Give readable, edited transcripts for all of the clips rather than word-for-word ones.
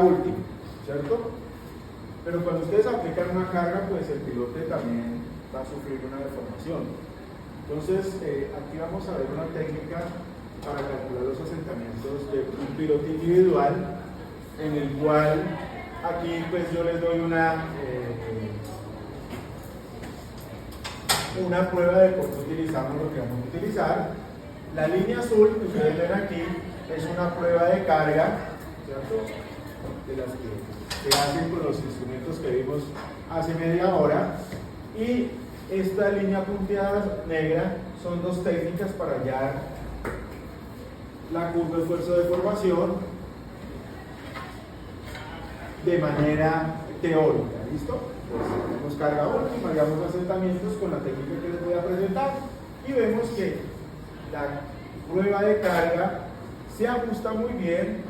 última, ¿cierto? Pero cuando ustedes aplican una carga, pues el pilote también va a sufrir una deformación. Entonces, aquí vamos a ver una técnica para calcular los asentamientos de un pilote individual, en el cual aquí pues yo les doy una prueba de por qué utilizamos lo que vamos a utilizar. La línea azul que ustedes ven aquí es una prueba de carga, ¿cierto? De las que se hacen con los instrumentos que vimos hace media hora, y esta línea punteada negra son dos técnicas para hallar la curva de esfuerzo de deformación de manera teórica. ¿Listo? Pues tenemos carga última, hagamos asentamientos con la técnica que les voy a presentar y vemos que la prueba de carga se ajusta muy bien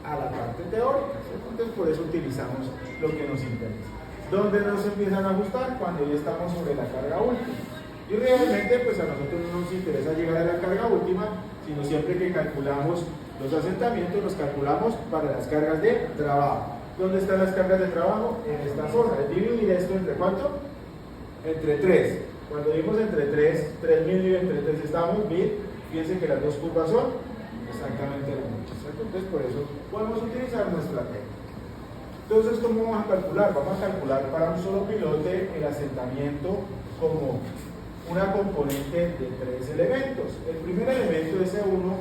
a la parte teórica, ¿cierto? Entonces por eso utilizamos lo que nos interesa. ¿Dónde nos empiezan a ajustar? Cuando ya estamos sobre la carga última. Y realmente pues a nosotros no nos interesa llegar a la carga última, sino siempre que calculamos los asentamientos, los calculamos para las cargas de trabajo. ¿Dónde están las cargas de trabajo? En esta zona. Dividir esto entre ¿cuánto? Entre 3. Cuando dimos entre 3, 3000 y entre 3 estamos 1000. Fíjense que las dos curvas son exactamente las mismas, ¿cierto? Entonces por eso podemos utilizar nuestra técnica. Entonces, ¿cómo vamos a calcular? Vamos a calcular para un solo pilote el asentamiento como una componente de 3 elementos. El primer elemento, S1,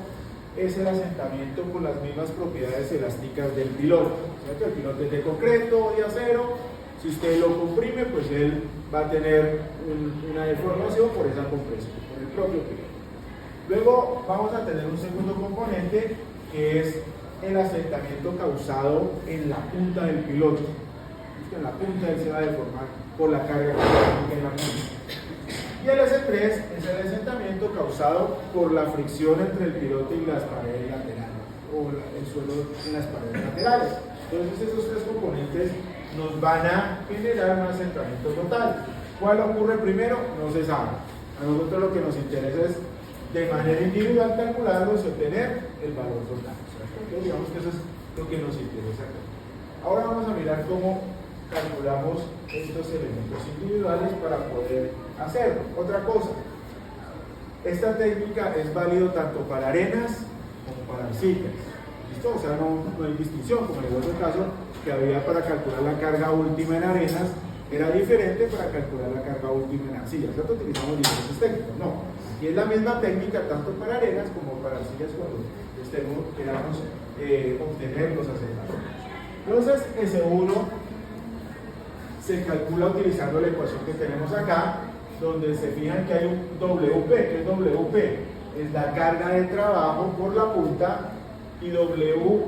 es el asentamiento con las mismas propiedades elásticas del piloto, ¿cierto? El piloto es de concreto o de acero. Si usted lo comprime, pues él va a tener una deformación por esa compresión, por el propio piloto. Luego vamos a tener un segundo componente que es el asentamiento causado en la punta del piloto. En la punta él se va a deformar por la carga que se aplica en la punta. Y el S3 es el asentamiento causado por la fricción entre el piloto y las paredes laterales, o el suelo en las paredes laterales. Entonces esos tres componentes nos van a generar un asentamiento total. ¿Cuál ocurre primero? No se sabe. A nosotros lo que nos interesa es de manera individual calcularlos y obtener el valor total. Entonces digamos que eso es lo que nos interesa acá. Ahora vamos a mirar cómo calculamos estos elementos individuales para poder hacerlo. Otra cosa, esta técnica es válido tanto para arenas como para arcillas. ¿Listo? O sea, no hay distinción, como en el otro caso que había para calcular la carga última en arenas, era diferente para calcular la carga última en arcillas. ¿Cierto? Utilizamos diferentes técnicas. No, aquí es la misma técnica tanto para arenas como para arcillas cuando queramos obtener los asentamientos. Entonces, S1 se calcula utilizando la ecuación que tenemos acá, donde se fijan que hay un WP. ¿Qué es WP? Es la carga de trabajo por la punta, y WS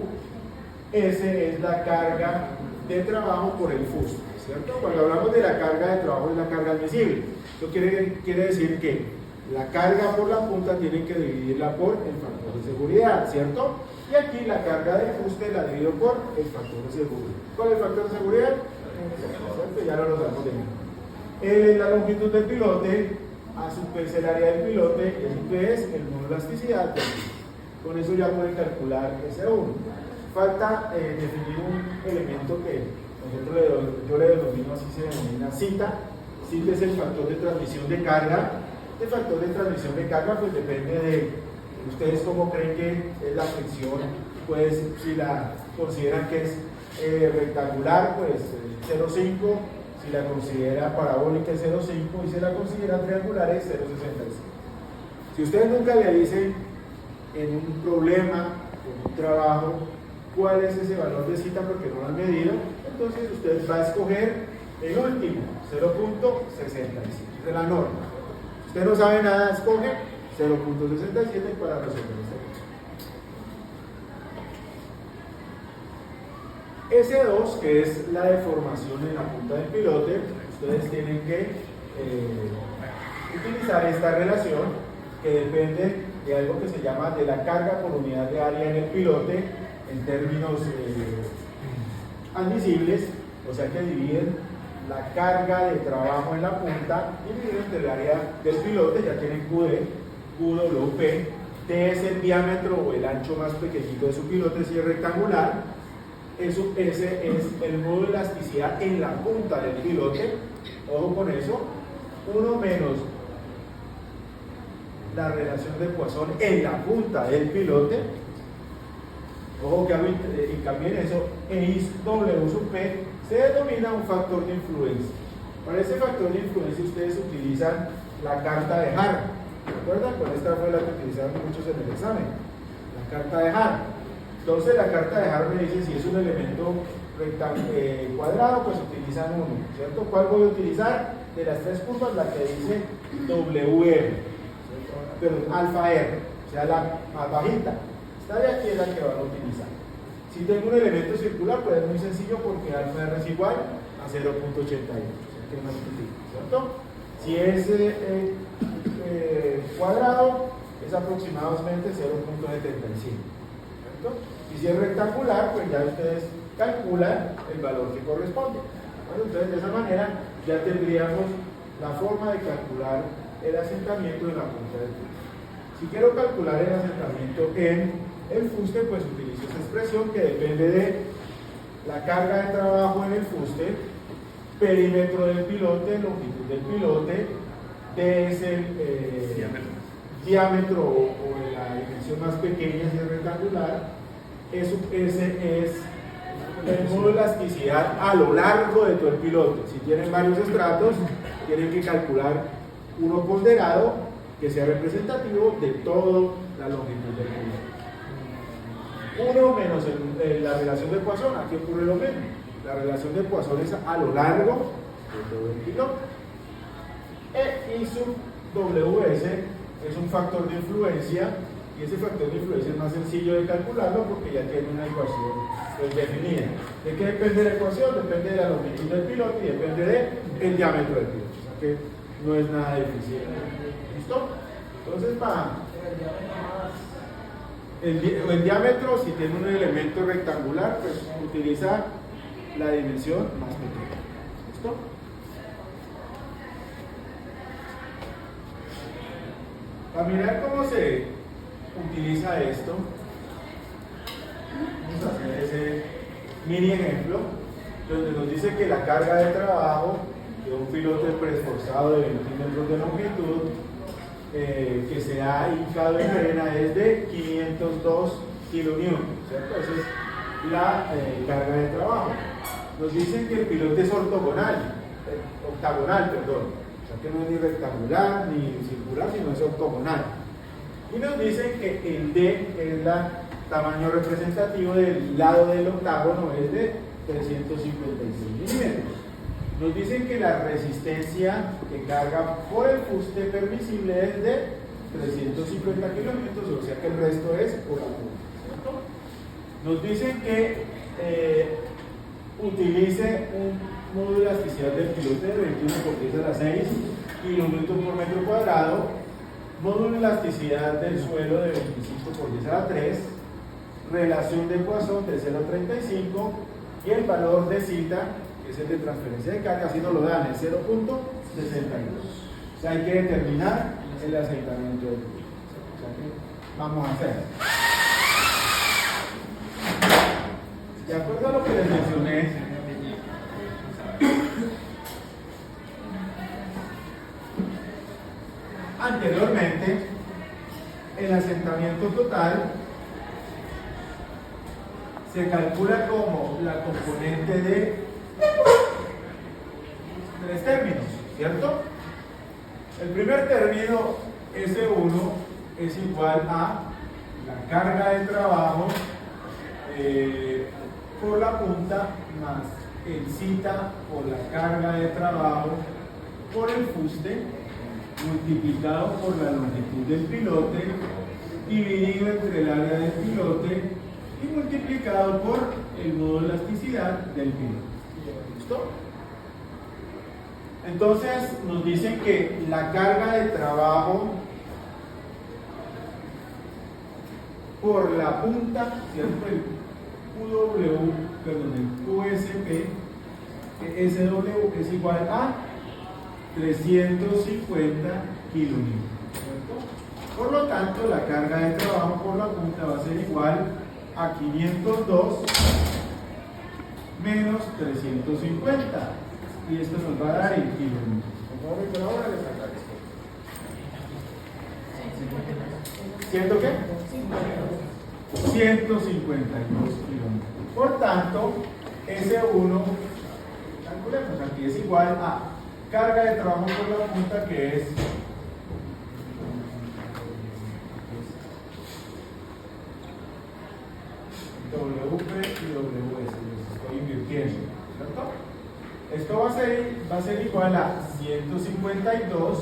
es la carga de trabajo por el fuste, ¿cierto? Cuando hablamos de la carga de trabajo es la carga admisible. Esto quiere decir que la carga por la punta tiene que dividirla por el factor de seguridad, ¿cierto? Y aquí la carga de fuste la divido por el factor de seguridad. ¿Cuál es el factor de seguridad? ¿Cierto? Ya no lo sabemos de mí. La longitud del pilote, a su vez el área del pilote, es el modo de elasticidad. Con eso ya pueden calcular S1. Falta definir un elemento que yo le denomino, así se denomina cita. Cita es el factor de transmisión de carga. El factor de transmisión de carga pues depende de ustedes cómo creen que es la fricción. Pues si la consideran que es rectangular, pues 0,5. Si la considera parabólica es 0,5 y si la considera triangular es 0,65. Si ustedes nunca le dicen en un problema, en un trabajo, cuál es ese valor de cita porque no lo han medido, entonces usted va a escoger el último, 0,65 de la norma. Si usted no sabe nada, escoge 0,67 para resolver este caso. S2, que es la deformación en la punta del pilote, ustedes tienen que utilizar esta relación que depende de algo que se llama de la carga por unidad de área en el pilote en términos admisibles, o sea que dividen la carga de trabajo en la punta dividido entre el área del pilote. Ya tienen QD, QWP, T es el diámetro o el ancho más pequeñito de su pilote si es rectangular, ese es el módulo de elasticidad en la punta del pilote. Ojo con eso. 1 menos la relación de Poisson en la punta del pilote. Ojo que hago hincapié en eso. W sub P se denomina un factor de influencia. Para ese factor de influencia ustedes utilizan la carta de Hart. ¿Recuerdan? Pues esta fue la que utilizaron muchos en el examen. La carta de Hart. Entonces la carta de Hart me dice si es un elemento cuadrado, pues utilizan uno, ¿cierto? ¿Cuál voy a utilizar? De las tres curvas, la que dice WR, perdón, alfa R, o sea, la más bajita. Esta de aquí es la que van a utilizar. Si tengo un elemento circular, pues es muy sencillo porque alfa R es igual a 0.81, o sea que no multiplica, ¿cierto? Si es cuadrado, es aproximadamente 0.75. Y si es rectangular, pues ya ustedes calculan el valor que corresponde. Bueno, entonces de esa manera ya tendríamos la forma de calcular el asentamiento de la punta del fuste. Si quiero calcular el asentamiento en el fuste, pues utilizo esta expresión que depende de la carga de trabajo en el fuste, perímetro del pilote, longitud del pilote, D es el diámetro o la dimensión más pequeña si es rectangular, ese es el módulo de elasticidad a lo largo de todo el pilote. Si tienen varios estratos, tienen que calcular uno ponderado que sea representativo de toda la longitud del pilote. 1 menos la relación de Poisson, aquí ocurre lo mismo. La relación de Poisson es a lo largo de todo el piloto. I sub WS es un factor de influencia, y ese factor de influencia es más sencillo de calcularlo porque ya tiene una ecuación pues, definida. ¿De qué depende la ecuación? Depende de la longitud del piloto y depende del diámetro del piloto. O sea que no es nada difícil. ¿Listo? Entonces, el diámetro, si tiene un elemento rectangular, pues utiliza la dimensión más pequeña. ¿Listo? Para mirar cómo se utiliza esto, vamos a hacer ese mini ejemplo donde nos dice que la carga de trabajo de un pilote preesforzado de 20 metros de longitud que se ha hincado en arena es de 502 kilonewtons, ¿cierto? Esa es la carga de trabajo. Nos dicen que el pilote es octagonal, perdón. Que no es ni rectangular ni circular, sino es octogonal. Y nos dicen que el D, que es el tamaño representativo del lado del octágono, es de 356 milímetros. Nos dicen que la resistencia que carga por el fuste permisible es de 350 kilómetros, o sea que el resto es por la punta, ¿cierto? Nos dicen que utilice un módulo de elasticidad del pilote de 21 por 10 a la 6 kilonewton por metro cuadrado, módulo de elasticidad del suelo de 25 por 10 a la 3, relación de Poisson de 0 a 35 y el valor de cita, que es el de transferencia de carga, así nos lo dan, el 0.62. O sea, hay que determinar el asentamiento del piloto. O sea que vamos a hacer. De acuerdo a lo que les mencioné, anteriormente, el asentamiento total se calcula como la componente de tres términos, ¿cierto? El primer término, S1, es igual a la carga de trabajo por la punta más el zeta por la carga de trabajo por el fuste multiplicado por la longitud del pilote dividido entre el área del pilote y multiplicado por el módulo de elasticidad del piloto. ¿Listo? Entonces nos dicen que la carga de trabajo por la punta, ¿cierto? El QW, perdón, el QSP, SW es igual a 350 kilonewtons. Por lo tanto, la carga de trabajo por la punta va a ser igual a 502 menos 350. Y esto nos va a dar en kilómetros. Por favor, por ahora les agradezco. ¿Ciento qué? 152 kilómetros. Por tanto, S1, calculemos, aquí es igual a carga de trabajo por la punta, que es WP y WS, los estoy invirtiendo, ¿cierto? Esto va a ser igual a 152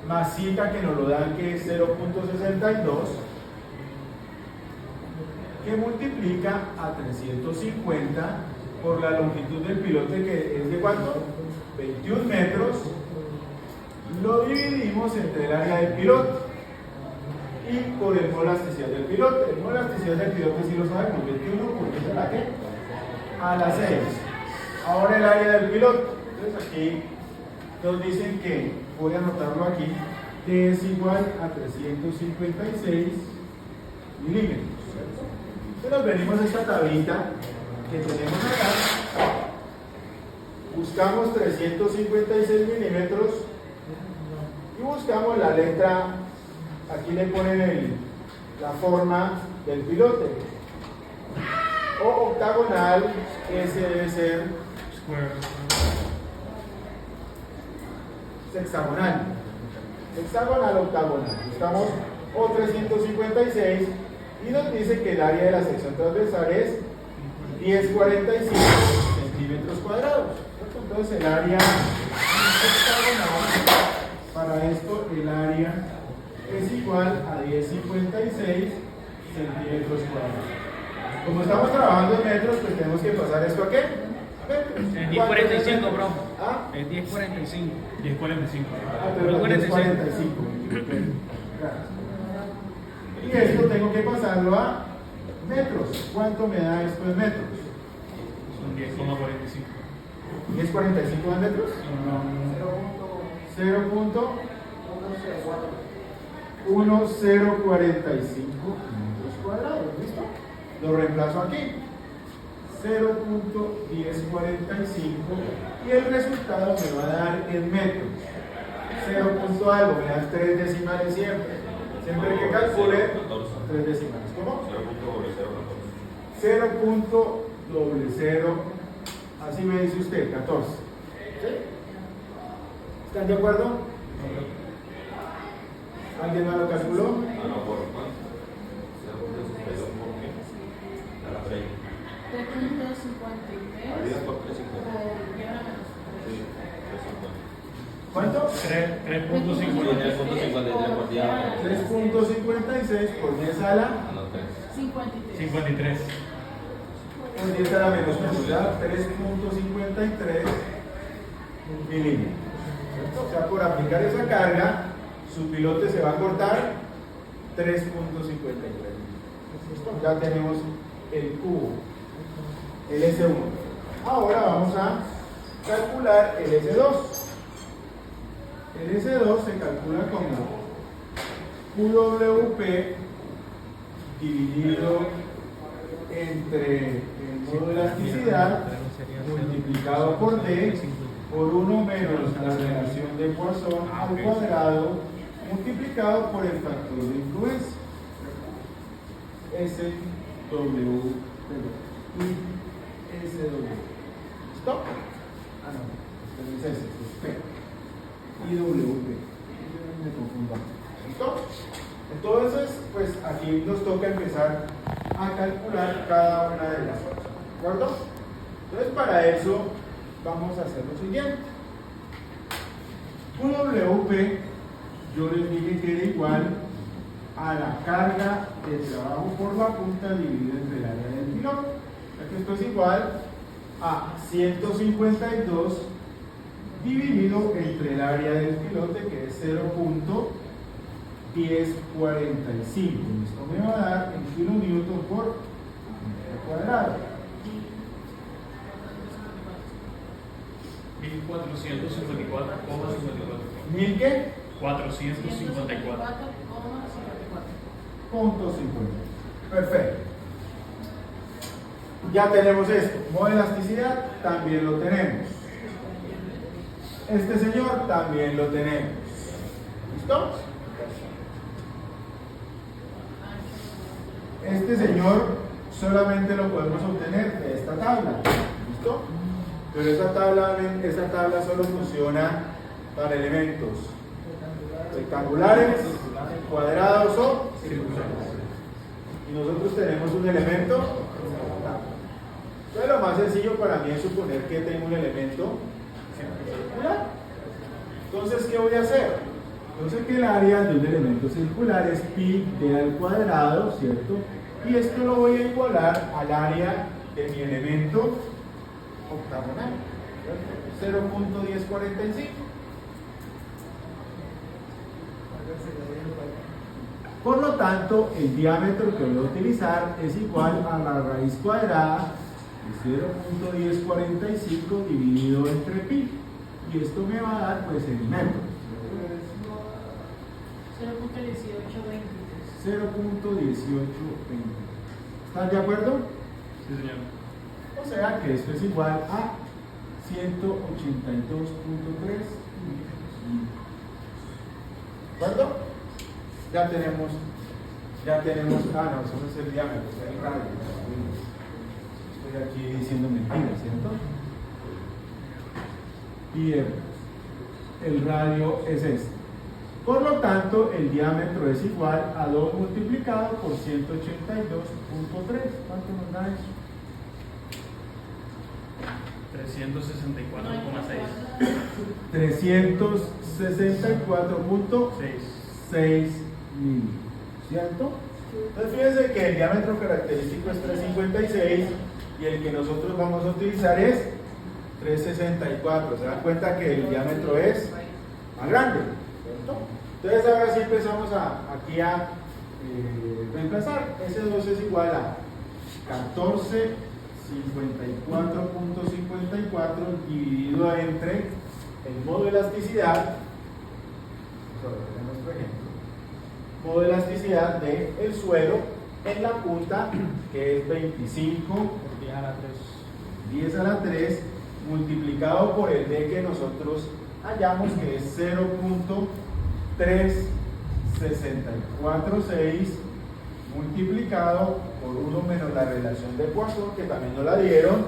más cita que nos lo dan, que es 0.62, que multiplica a 350 por la longitud del pilote, que es de ¿cuánto? 21 metros. Lo dividimos entre el área del pilote y por el mol asticial del pilote. El mol asticial del pilote sí lo sabemos, 21, porque es a la ¿qué? A la 6. Ahora el área del piloto. Entonces aquí nos dicen que, voy a anotarlo aquí, que es igual a 356 milímetros. Entonces nos venimos a esta tablita que tenemos acá, buscamos 356 milímetros y buscamos la letra, aquí le ponen la forma del pilote, o octagonal, ese debe ser hexagonal, hexagonal, octagonal. Buscamos o 356 y nos dice que el área de la sección transversal es 1045 centímetros cuadrados. Entonces el área hexagonal, para esto el área es igual a 1056 centímetros cuadrados. Como estamos trabajando en metros, pues tenemos que pasar esto a ¿qué? Es 1045, bro. ¿Ah? Es 1045. 1045. Ah, pero 1045. Y esto tengo que pasarlo a metros. ¿Cuánto me da esto en metros? Son 10,45. ¿10,45 en metros? No. 0.1045 metros cuadrados. ¿Listo? Lo reemplazo aquí. 0.1045 y el resultado me va a dar en metros. 0. Algo, me dan 3 decimales siempre. Siempre que calcule 3 decimales. ¿Cómo? 0.00, así me dice usted, 14. ¿Sí? ¿Están de acuerdo? ¿Alguien más lo calculó? 3.53. ¿Cuánto? 3.56 por 10 a la 53. por 10 a la menos 1, ya 3.53 milímetros. O sea, por aplicar esa carga, su pilote se va a cortar 3.53. Ya tenemos el cubo, el S1. Ahora vamos a calcular el S2. El S2 se calcula como QWP dividido entre el modo de elasticidad multiplicado por D por 1 menos la relación de Poisson al cuadrado multiplicado por el factor de influencia. SW y SW. ¿Stop? Ah, no, este es ese, es P. Y WP. Me confundo. ¿Listo? Entonces, pues aquí nos toca empezar a calcular cada una de las cosas. ¿De acuerdo? Entonces, para eso vamos a hacer lo siguiente. QWP, yo les dije que era igual a la carga de trabajo por la punta dividida entre el área del piloto. Aquí esto es igual a 152 dividido entre el área del pilote, que es 0.1045. Esto me va a dar en kilonewton por metro cuadrado. 1454,54. ¿Mil qué? 454. Punto 50. Perfecto. Ya tenemos esto. Modo de elasticidad también lo tenemos. Este señor también lo tenemos. ¿Listo? Este señor solamente lo podemos obtener de esta tabla. ¿Listo? Pero esa tabla solo funciona para elementos rectangulares, cuadrados o circulares. Y nosotros tenemos un elemento. Entonces lo más sencillo para mí es suponer que tengo un elemento circular. Entonces, ¿qué voy a hacer? Entonces que el área de un elemento circular es pi d al cuadrado, ¿cierto? Y esto lo voy a igualar al área de mi elemento octagonal, 0.1045. Por lo tanto, el diámetro que voy a utilizar es igual a la raíz cuadrada de 0.1045 dividido entre pi. Y esto me va a dar pues el metro. 0.1820. ¿Están de acuerdo? Sí, señor. O sea que esto es igual a 182.3. ¿De acuerdo? Ya tenemos, no, eso no es el diámetro, es el radio. Estoy aquí diciendo mentiras, ¿cierto? Y el radio es este. Por lo tanto, el diámetro es igual a 2 multiplicado por 182.3. ¿Cuánto nos da eso? 364,6 milímetros, ¿cierto? Entonces fíjense que el diámetro característico es 356 y el que nosotros vamos a utilizar es 364. Se dan cuenta que el diámetro es más grande, ¿cierto? Entonces ahora sí empezamos aquí a reemplazar. Ese 2 es igual a 1454.54 dividido entre el modo de elasticidad, nuestro ejemplo, modo de elasticidad del suelo en la punta, que es 25 por 10 a la 3, multiplicado por el D que nosotros hallamos, que es 0.3646, multiplicado por 1 menos la relación de Poisson, que también nos la dieron,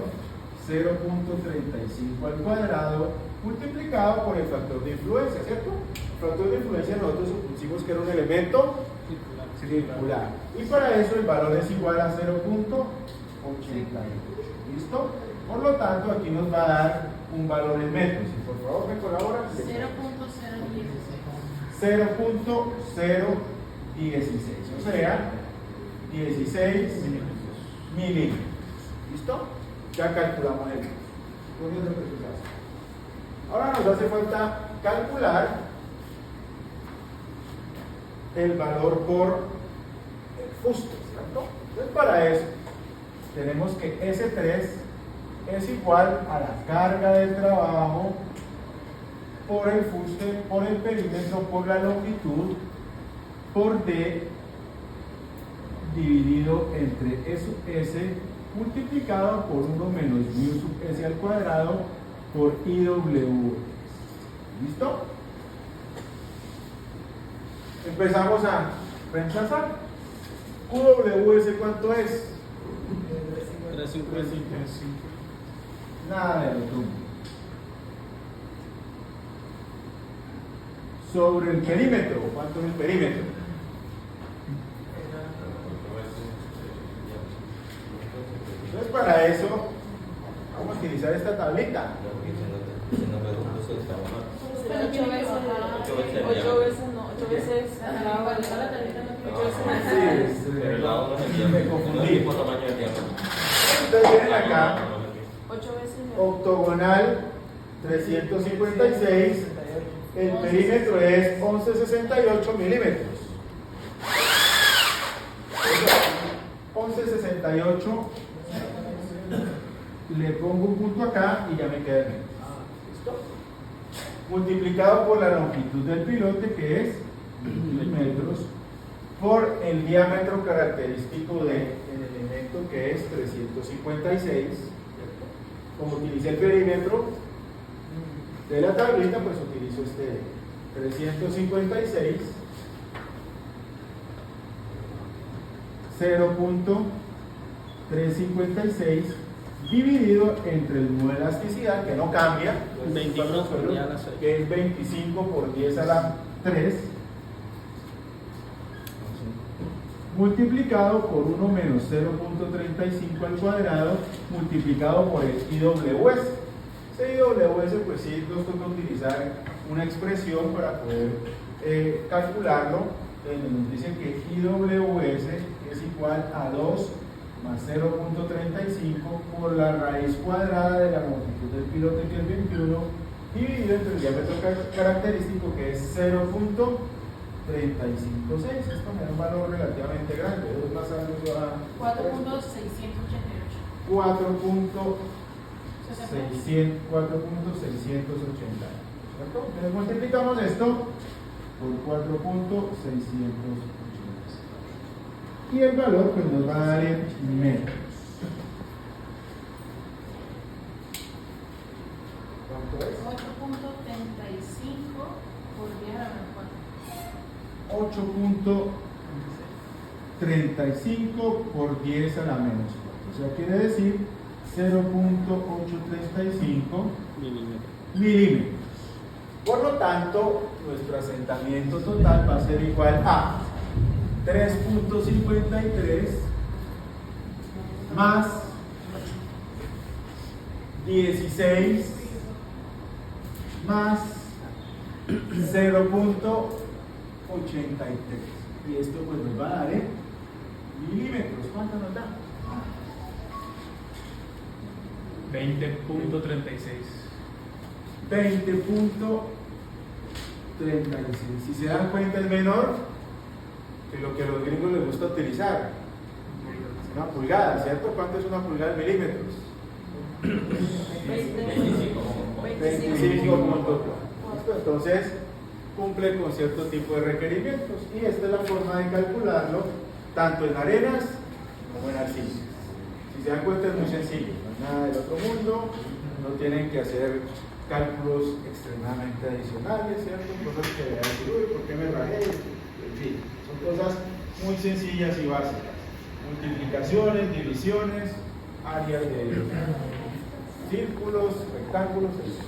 0.35 al cuadrado, multiplicado por el factor de influencia, ¿cierto? El factor de influencia nosotros supusimos que era un elemento circular. Y para eso el valor es igual a 0.88. ¿Listo? Por lo tanto, aquí nos va a dar un valor en metros. Si por favor me colaboran. 0.016. O sea, 16 milímetros. ¿Listo? Ya calculamos el metro. Ahora nos hace falta calcular el valor por fuste, ¿cierto? Entonces para eso tenemos que S3 es igual a la carga de trabajo por el fuste, por el perímetro, por la longitud, por D dividido entre S multiplicado por 1 menos mu sub S al cuadrado por IW. ¿Listo? Empezamos a reemplazar. QWS, ¿cuánto es? 355. Nada de otro. Sobre el perímetro, ¿cuánto es el perímetro? Entonces para eso vamos a utilizar esta tablita. 8 veces no, 8 veces Me confundí. Ustedes vienen acá, 8 veces octogonal 356, el perímetro es 1168 milímetros. 1168, le pongo un punto acá y ya me queda el metro. ¿Listo? Multiplicado por la longitud del pilote, que es 1000 metros por el diámetro característico del elemento, que es 356, ¿cierto? Como utilicé el perímetro de la tablita, pues utilizo este 356, 0.356 dividido entre el nudo de elasticidad, que no cambia, 21 por 10 a la 6. que es 25 por 10 a la 3, multiplicado por 1 menos 0.35 al cuadrado, multiplicado por el IWS. Ese IWS, pues sí, nos toca utilizar una expresión para poder calcularlo. Nos dicen que IWS es igual a 2 más 0.35 por la raíz cuadrada de la longitud del pilote, que es 21, dividido entre el diámetro característico, que es 0.356. Esto me da un valor relativamente grande, 2 más algo a 4.688. 4.680. Entonces multiplicamos esto por 4.680. Y el valor pues nos va a dar en metros. ¿Cuánto es? 8.35 por 10 a la menos 8.35 por 10 a la menos 4. O sea, quiere decir 0.835 milímetros. Por lo tanto, nuestro asentamiento total va a ser igual a 3.53 más 16 más 0.83. Y esto pues nos va a dar en milímetros. ¿Cuánto nos da? 20.36. 20.36. Si se dan cuenta, es menor que lo que a los gringos les gusta utilizar. Una pulgada, ¿cierto? ¿Cuánto es una pulgada en milímetros? 25.4. Entonces, cumple con cierto tipo de requerimientos. Y esta es la forma de calcularlo, tanto en arenas como en arcilla. Si se dan cuenta, es muy sencillo. No es nada del otro mundo. No tienen que hacer cálculos extremadamente adicionales, ¿cierto? Cosas que vean decir, uy, ¿por qué me rajé? En fin, son cosas muy sencillas y básicas. Multiplicaciones, divisiones, áreas de círculos, rectángulos, etc.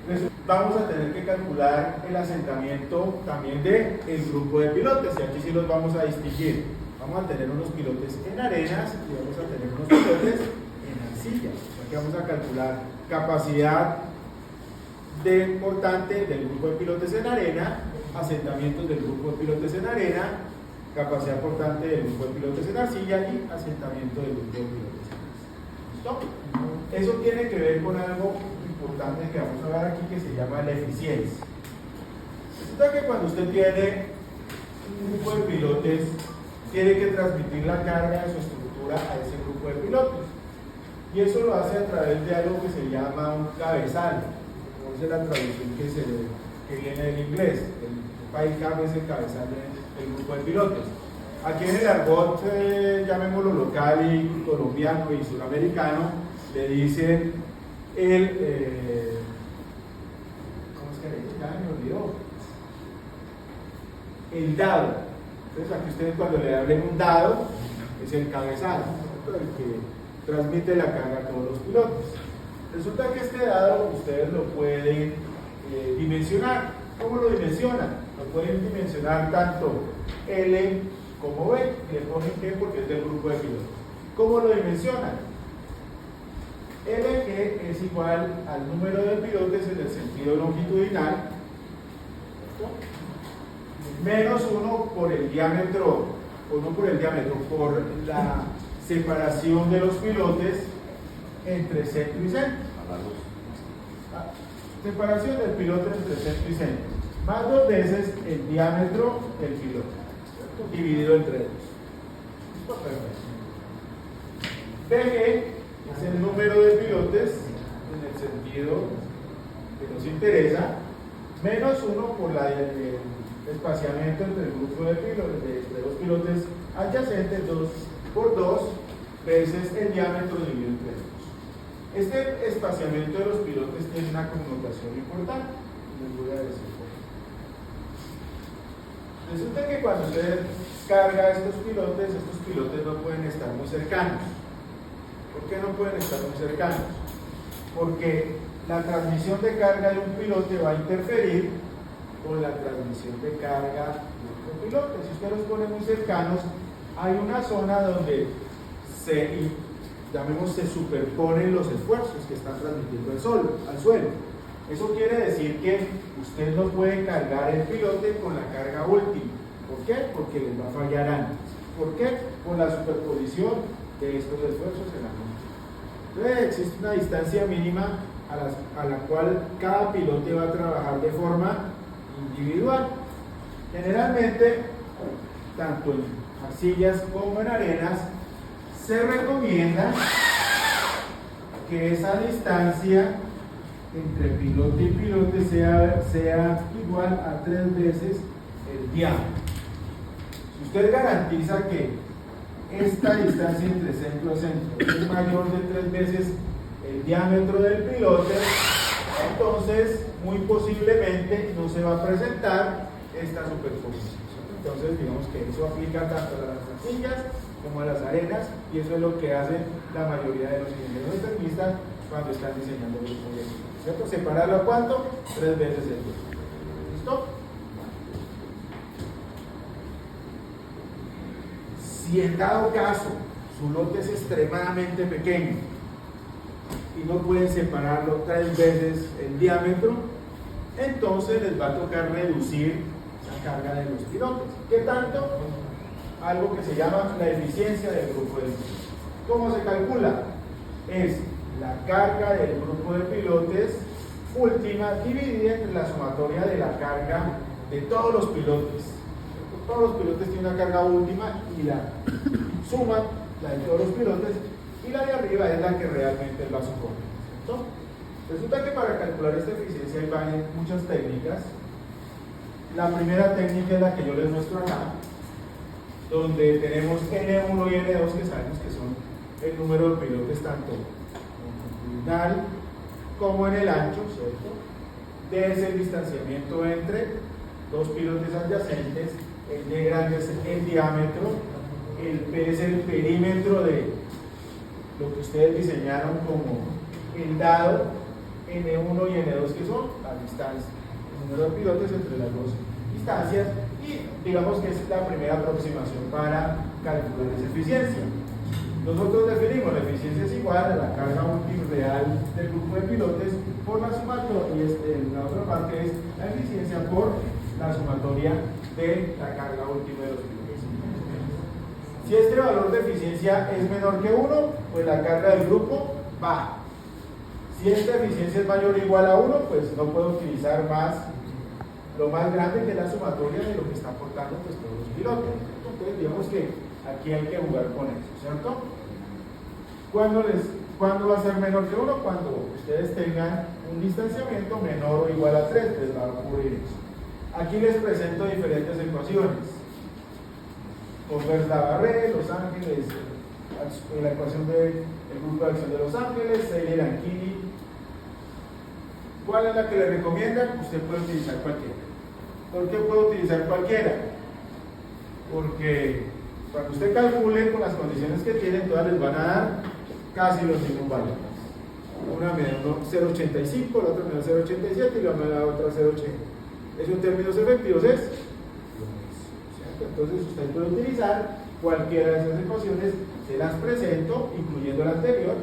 ¿Listo? Vamos a tener que calcular el asentamiento también del grupo de pilotes, y aquí sí los vamos a distinguir. Vamos a tener unos pilotes en arenas y vamos a tener unos pilotes en arcilla. Aquí vamos a calcular capacidad de portante del grupo de pilotes en arena, asentamientos del grupo de pilotes en arena, capacidad portante del grupo de pilotes en arcilla y asentamiento del grupo de pilotes en arcilla. ¿Listo? Eso tiene que ver con algo importante que vamos a ver aquí, que se llama la eficiencia. Resulta que cuando usted tiene un grupo de pilotes, tiene que transmitir la carga de su estructura a ese grupo de pilotos, y eso lo hace a través de algo que se llama un cabezal. Como dice la traducción que viene del inglés, el pile cab es el cabezal del grupo de pilotos. Aquí en el argot, llamémoslo local y colombiano y suramericano, le dicen el ¿cómo es que le dicen? Ya me olvidó. El dado. Entonces aquí ustedes, cuando le hablen un dado, es el cabezal, ¿no? El que transmite la carga a todos los pilotos. Resulta que este dado ustedes lo pueden dimensionar. ¿Cómo lo dimensionan? Lo pueden dimensionar tanto L como B, y le ponen G porque es del grupo de pilotos. ¿Cómo lo dimensionan? LG es igual al número de pilotes en el sentido longitudinal, ¿cierto? Menos 1 por el diámetro, o no por el diámetro, por la separación de los pilotes entre centro y centro. Separación del piloto entre centro y centro, más 2 veces el diámetro del piloto, ¿cierto? Dividido entre 2. Esto es perfecto. BG es el número de pilotes en el sentido que nos interesa, menos 1 por el espaciamiento entre el grupo de los pilotes adyacentes, 2 por 2 veces el diámetro dividido entre 2. Este espaciamiento de los pilotes tiene una connotación importante, les voy a decir. Resulta que cuando usted carga estos pilotes no pueden estar muy cercanos. ¿Por qué no pueden estar muy cercanos? Porque la transmisión de carga de un pilote va a interferir con la transmisión de carga de otro pilote. Si usted los pone muy cercanos, hay una zona donde se superponen los esfuerzos que están transmitiendo al suelo. Eso quiere decir que usted no puede cargar el pilote con la carga última. ¿Por qué? Porque les va a fallar antes. ¿Por qué? Por la superposición de estos esfuerzos en la nota. Entonces existe una distancia mínima a la cual cada pilote va a trabajar de forma individual. Generalmente, tanto en arcillas como en arenas, se recomienda que esa distancia entre pilote y pilote sea igual a 3 veces el diámetro. Si usted garantiza que esta distancia entre centro a centro es mayor de 3 veces el diámetro del pilote, entonces muy posiblemente no se va a presentar esta superposición. Entonces digamos que eso aplica tanto a las arcillas como a las arenas, y eso es lo que hacen la mayoría de los ingenieros termistas cuando están diseñando los proyectos, ¿cierto? ¿Separarlo a cuánto? 3 veces el diámetro. ¿Listo? Si en dado caso su lote es extremadamente pequeño y no pueden separarlo 3 veces el diámetro, entonces les va a tocar reducir la carga de los pilotes. ¿Qué tanto? Algo que se llama la eficiencia del grupo de pilotes. ¿Cómo se calcula? Es la carga del grupo de pilotes última dividida entre la sumatoria de la carga de todos los pilotes. Todos los pilotes tienen una carga última y la suman, la de todos los pilotes, y la de arriba es la que realmente va a soportar. Resulta que para calcular esta eficiencia hay muchas técnicas. La primera técnica es la que yo les muestro acá, donde tenemos N1 y N2, que sabemos que son el número de pilotes tanto longitudinal como en el ancho, ¿cierto? D es el distanciamiento entre dos pilotes adyacentes, el D grande es el diámetro, el P es el perímetro de lo que ustedes diseñaron como el dado, N1 y N2, que son las distancias, el número de pilotes entre las dos distancias, y digamos que es la primera aproximación para calcular esa eficiencia. Nosotros definimos la eficiencia es igual a la carga útil real del grupo de pilotes por la sumatoria, y la otra parte es la eficiencia por la sumatoria de la carga última de los pilotes. Si este valor de eficiencia es menor que 1, pues la carga del grupo baja. Si esta eficiencia es mayor o igual a 1, pues no puedo utilizar lo más grande, que es la sumatoria de lo que está aportando pues, todos los pilotos. Entonces digamos que aquí hay que jugar con eso, ¿cierto? ¿Cuándo va a ser menor que 1? Cuando ustedes tengan un distanciamiento menor o igual a 3, les va a ocurrir eso. Aquí les presento diferentes ecuaciones. Converse-Labarré, Los Ángeles, la ecuación del grupo de acción de Los Ángeles, Seiler-Anchini. ¿Cuál es la que le recomiendan? Usted puede utilizar cualquiera. ¿Por qué puede utilizar cualquiera? Porque cuando usted calcule con las condiciones que tienen, todas les van a dar casi los mismos valores. Una me da 0.85, la otra me da 0.87 y la otra 0.80. Eso en términos efectivos es lo mismo, ¿cierto? Entonces usted puede utilizar cualquiera de esas ecuaciones, se las presento, incluyendo la anterior.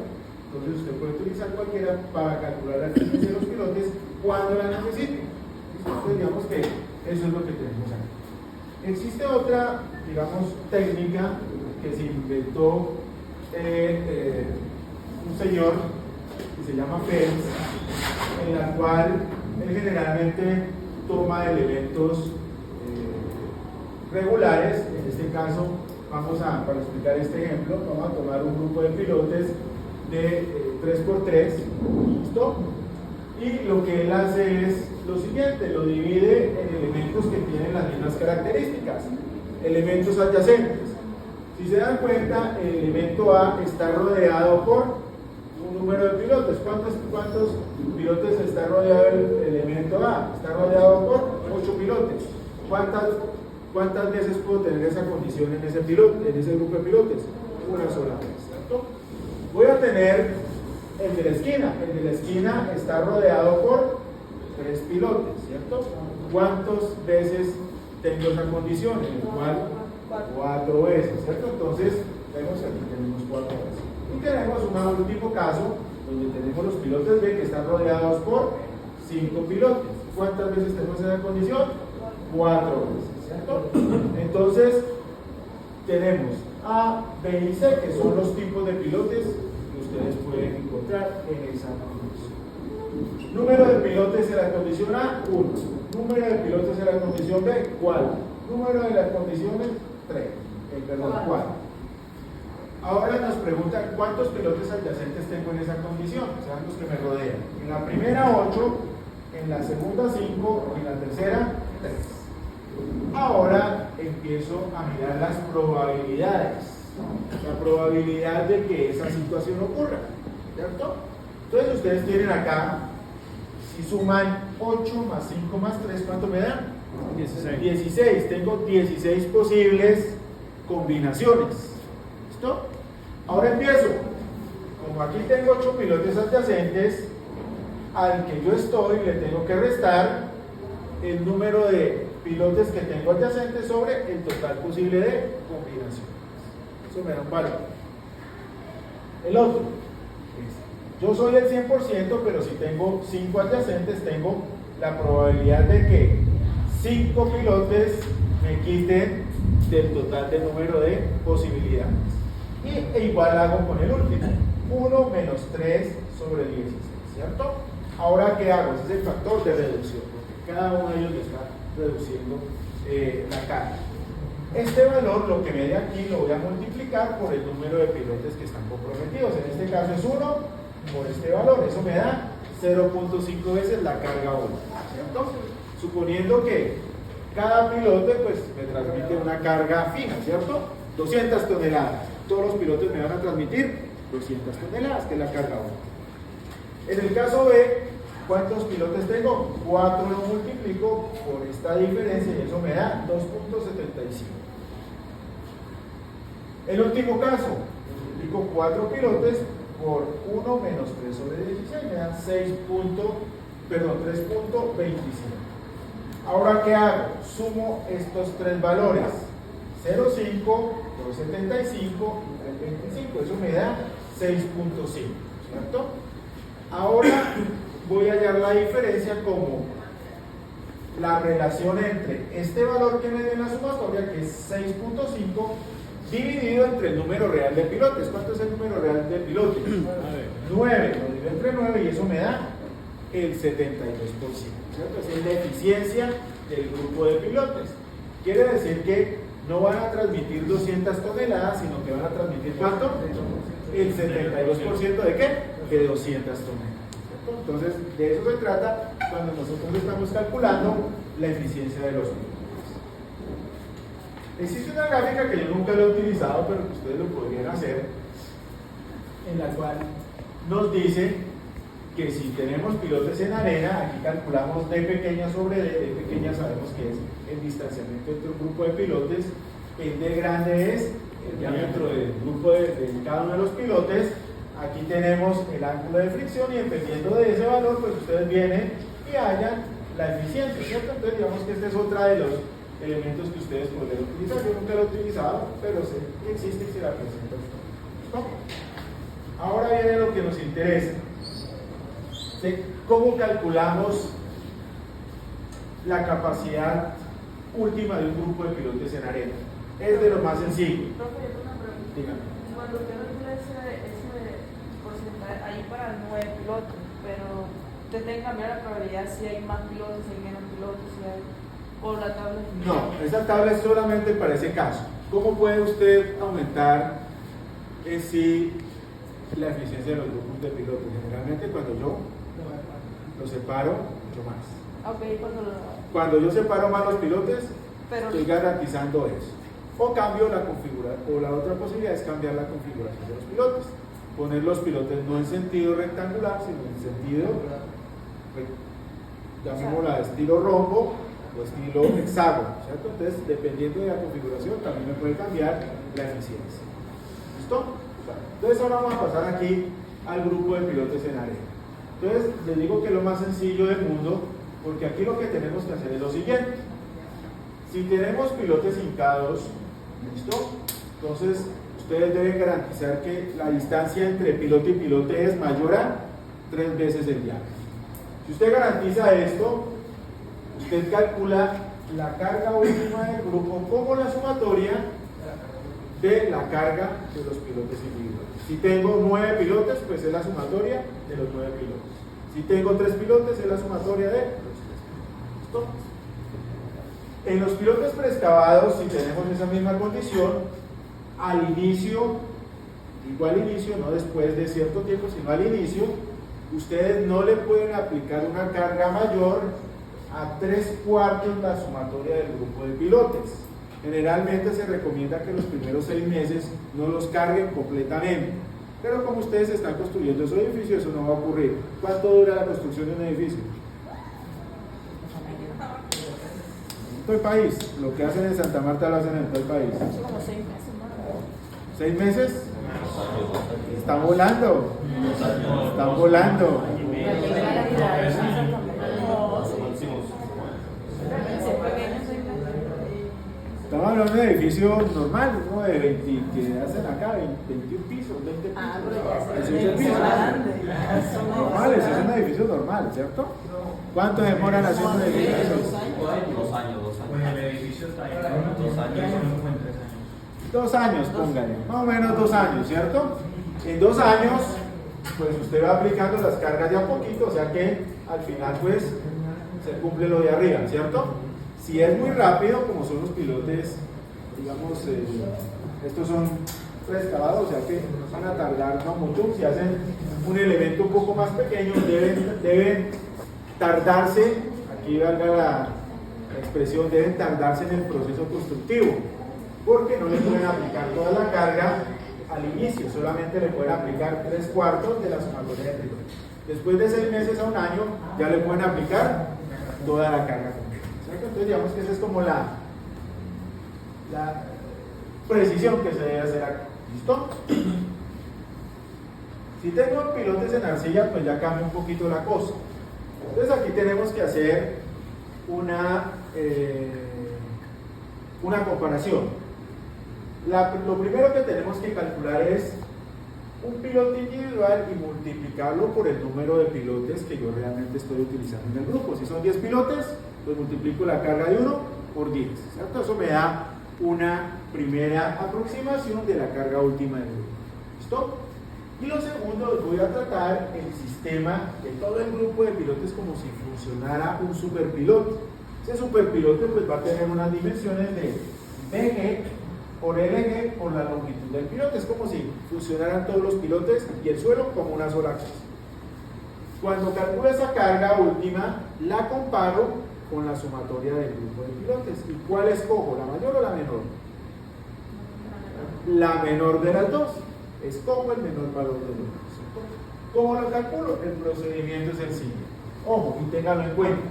Entonces usted puede utilizar cualquiera para calcular la eficiencia de los pilotes cuando la necesite. Entonces digamos que eso es lo que tenemos aquí. Existe otra, digamos, técnica que se inventó un señor que se llama Phelps, en la cual él generalmente toma elementos regulares. En este caso, para explicar este ejemplo, vamos a tomar un grupo de pilotes de 3×3, ¿listo? Y lo que él hace es lo siguiente, lo divide en elementos que tienen las mismas características, elementos adyacentes. Si se dan cuenta, el elemento A está rodeado por un número de pilotes. ¿Cuántos pilotes está rodeado el elemento A? Está rodeado por 8 pilotes. ¿Cuántas veces puedo tener esa condición en ese grupo de pilotes? Una sola vez, ¿cierto? Voy a tener el de la esquina. El de la esquina está rodeado por 3 pilotes, ¿cierto? ¿Cuántas veces tengo esa condición? En el cual 4 veces, ¿cierto? Entonces, vemos aquí tenemos 4 veces. Y tenemos un último caso donde tenemos los pilotes B que están rodeados por 5 pilotes. ¿Cuántas veces tenemos esa condición? 4 veces, ¿cierto? Entonces, tenemos A, B y C, que son los tipos de pilotes que ustedes pueden encontrar en esa condición. Número de pilotes en la condición A, 1. Número de pilotes en la condición B, 4. Número de las condiciones, 4. Ahora nos preguntan cuántos pilotes adyacentes tengo en esa condición, o sea, los que me rodean. En la primera 8, en la segunda 5 y en la tercera 3. Ahora empiezo a mirar las probabilidades, la probabilidad de que esa situación ocurra, ¿cierto? Entonces ustedes tienen acá, si suman 8 más 5 más 3, ¿cuánto me dan? 16. Tengo 16 posibles combinaciones. ¿Listo? Ahora empiezo. Como aquí tengo 8 pilotes adyacentes, al que yo estoy le tengo que restar el número de pilotes que tengo adyacentes sobre el total posible de combinaciones. Eso me da un valor. El otro es, yo soy el 100%, pero si tengo 5 adyacentes, tengo la probabilidad de que 5 pilotes me quiten del total de número de posibilidades. E igual hago con el último, 1 menos 3 sobre 16, ¿cierto? Ahora, ¿qué hago? Ese es el factor de reducción, porque cada uno de ellos me está reduciendo la carga. Este valor, lo que me dé aquí, lo voy a multiplicar por el número de pilotes que están comprometidos. En este caso es 1 por este valor. Eso me da 0.5 veces la carga 1, ¿cierto? Suponiendo que cada pilote pues me transmite una carga fija, ¿cierto? 200 toneladas. Todos los pilotos me van a transmitir 200 toneladas, que es la carga 1. En el caso B, ¿cuántos pilotes tengo? 4 lo multiplico por esta diferencia y eso me da 2.75. El último caso, multiplico 4 pilotes por 1 menos 3 sobre 16, me dan 3.25. Ahora, ¿qué hago? Sumo estos 3 valores, 0,5, 2,75 y 3,25, eso me da 6.5, ¿cierto? Ahora voy a hallar la diferencia como la relación entre este valor que me dio en la sumatoria, que es 6.5, dividido entre el número real de pilotes. ¿Cuánto es el número real de pilotes? 9, lo divido entre 9 y eso me da el 72%, ¿cierto? Esa es la eficiencia del grupo de pilotes. Quiere decir que no van a transmitir 200 toneladas, sino que van a transmitir ¿cuánto? El 72% de qué? De 200 toneladas. ¿Cierto? Entonces, de eso se trata cuando nosotros estamos calculando la eficiencia de los pilotes. Existe una gráfica que yo nunca lo he utilizado, pero que ustedes lo podrían hacer, en la cual nos dice que si tenemos pilotes en arena, aquí calculamos D pequeña sobre D, D pequeña sabemos que es el distanciamiento entre un grupo de pilotes, el D grande es el diámetro del grupo de cada uno de los pilotes, aquí tenemos el ángulo de fricción y dependiendo de ese valor, pues ustedes vienen y hallan la eficiencia, ¿cierto? Entonces digamos que este es otra de los elementos que ustedes podrían utilizar. Yo nunca lo he utilizado, pero sé que existe y se la presento. ¿Listo? Ahora viene lo que nos interesa. ¿Cómo calculamos la capacidad última de un grupo de pilotes en arena? Es de lo más sencillo. Profe, yo tengo una pregunta. Dígame. Cuando usted calcula ese porcentaje ahí para 9 pilotos, pero usted tiene que cambiar la probabilidad si hay más pilotos, si hay menos pilotos, si hay... ¿O la tabla? No, esa tabla es solamente para ese caso. ¿Cómo puede usted aumentar si la eficiencia de los grupos de pilotos? Generalmente cuando yo lo separo mucho más. Ok, Cuando yo separo más los pilotes, pero estoy garantizando eso. O cambio la configuración, o la otra posibilidad es cambiar la configuración de los pilotes. Poner los pilotes no en sentido rectangular, sino en sentido, llamémosla estilo rombo o estilo hexágono, ¿cierto? Entonces, dependiendo de la configuración, también me puede cambiar la eficiencia. ¿Listo? Entonces, ahora vamos a pasar aquí al grupo de pilotes en área. Entonces, les digo que es lo más sencillo del mundo, porque aquí lo que tenemos que hacer es lo siguiente. Si tenemos pilotes hincados, ¿listo? Entonces, ustedes deben garantizar que la distancia entre pilote y pilote es mayor a 3 veces el diámetro. Si usted garantiza esto, usted calcula la carga última del grupo como la sumatoria de la carga de los pilotes individuales. Si tengo 9 pilotes, pues es la sumatoria de los 9 pilotes. Si tengo 3 pilotes, es la sumatoria de los 3 pilotos. ¿Listo? En los pilotes preexcavados, si tenemos esa misma condición, al inicio, digo al inicio, no después de cierto tiempo, sino al inicio, ustedes no le pueden aplicar una carga mayor a 3/4 la sumatoria del grupo de pilotes. Generalmente se recomienda que los primeros 6 meses no los carguen completamente, pero como ustedes están construyendo esos edificios, eso no va a ocurrir. ¿Cuánto dura la construcción de un edificio? En todo el país, lo que hacen en Santa Marta lo hacen en todo el país. como 6 meses más. 6 meses, están volando, están volando. Estamos hablando de edificio normal, ¿no? De 20, que hacen acá, 21 pisos, 20 pisos. Ah, pero ya 18 pisos. Normales, es un edificio normal, ¿cierto? ¿Cuánto demoran haciendo edificios? 2 años. Pues el edificio está ahí. 2 años. 2 años, póngale, más o menos 2 años, ¿cierto? En 2 años, pues usted va aplicando las cargas de a poquito, o sea que al final pues se cumple lo de arriba, ¿cierto? Si es muy rápido, como son los pilotes, digamos, estos son preexcavados, o sea que van a tardar no mucho. Si hacen un elemento un poco más pequeño, deben tardarse, aquí valga la expresión, deben tardarse en el proceso constructivo, porque no le pueden aplicar toda la carga al inicio, solamente le pueden aplicar 3/4 de la sumatoria de pilotes. Después de 6 meses a 1 año, ya le pueden aplicar toda la carga completa. Entonces digamos que esa es como la precisión que se debe hacer aquí. ¿Listo? Si tengo pilotes en arcilla, pues ya cambia un poquito la cosa. Entonces aquí tenemos que hacer una comparación. Lo primero que tenemos que calcular es un piloto individual y multiplicarlo por el número de pilotes que yo realmente estoy utilizando en el grupo. Si son 10 pilotes, pues multiplico la carga de 1 por 10, ¿cierto? Eso me da una primera aproximación de la carga última del grupo. ¿Listo? Y lo segundo, voy a tratar el sistema de todo el grupo de pilotes como si funcionara un superpilote. Ese superpilote pues va a tener unas dimensiones de BG por LG por la longitud del pilote. Es como si funcionaran todos los pilotes y el suelo como una sola cosa. Cuando calculo esa carga última, la comparo con la sumatoria del grupo de pilotes. ¿Y cuál escojo? ¿La mayor o la menor? La menor de las dos. Escojo el menor valor de los dos. ¿Cómo lo calculo? El procedimiento es sencillo. Ojo, y ténganlo en cuenta.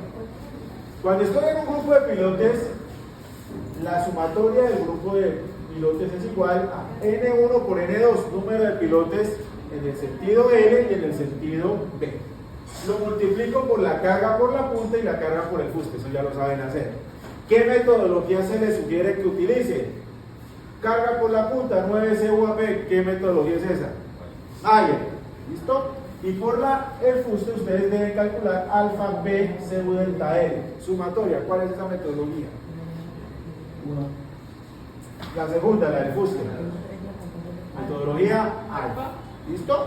Cuando estoy en un grupo de pilotes, la sumatoria del grupo de pilotes es igual a N1 por N2, número de pilotes en el sentido L y en el sentido B. Lo multiplico por la carga por la punta y la carga por el fuste, eso ya lo saben hacer. ¿Qué metodología se les sugiere que utilice? Carga por la punta, 9 CUAP, ¿qué metodología es esa? Mayer, ¿listo? Y por el fuste ustedes deben calcular alfa B CU delta L. Sumatoria, ¿cuál es esa metodología? La segunda, la del fuste. Metodología alfa. ¿Listo?